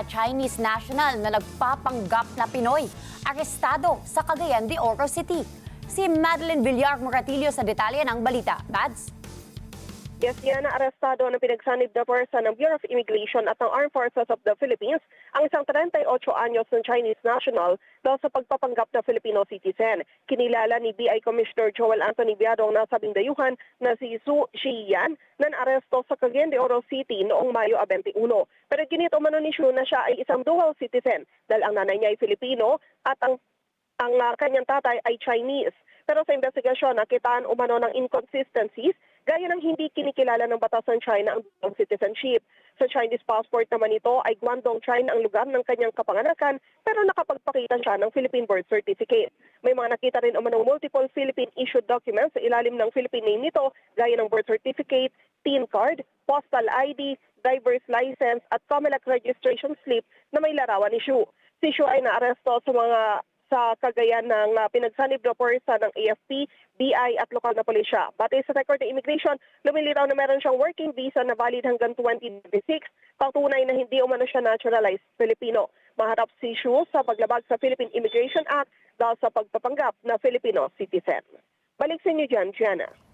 Chinese national na nagpapanggap na Pinoy, arestado sa Cagayan de Oro City. Si Madeline Villar Moratillo sa detalye ng balita. Mads? Yes, yan na arestado ng pinagsanib na person ng Bureau of Immigration at ng Armed Forces of the Philippines ang isang 38 anyos ng Chinese national dahil sa pagpapanggap na Filipino citizen. Kinilala ni BI Commissioner Joel Anthony Biado ang nasabing dayuhan na si Su Shiyan na naaresto sa Cagayan de Oro City noong Mayo 21. Pero ginit umano ni Shu na siya ay isang dual citizen dahil ang nanay niya ay Filipino at ang kanyang tatay ay Chinese. Pero sa investigasyon, nakitaan umano ng inconsistencies gaya ng hindi kinikilala ng batas ng China ang dual citizenship. Sa Chinese passport naman ito ay Guangdong, China ang lugar ng kanyang kapanganakan pero nakapagpakita siya ng Philippine birth certificate. May mga nakita rin umanong multiple Philippine-issued documents sa ilalim ng Philippine name nito gaya ng birth certificate, TIN card, postal ID, driver's license at COMELEC registration slip na may larawan ni Shu. Si Shu ay naaresto sa Cagayan ng pinagsanib na porsa ng AFP, BI at lokal na pulisya. Batay sa record ng immigration, lumilitaw na meron siyang working visa na valid hanggang 2026, patunay na hindi umano siya naturalized Filipino. Maharap si Shu sa paglabag sa Philippine Immigration Act dahil sa pagpapanggap na Filipino citizen. Balik sa inyo dyan, Gianna.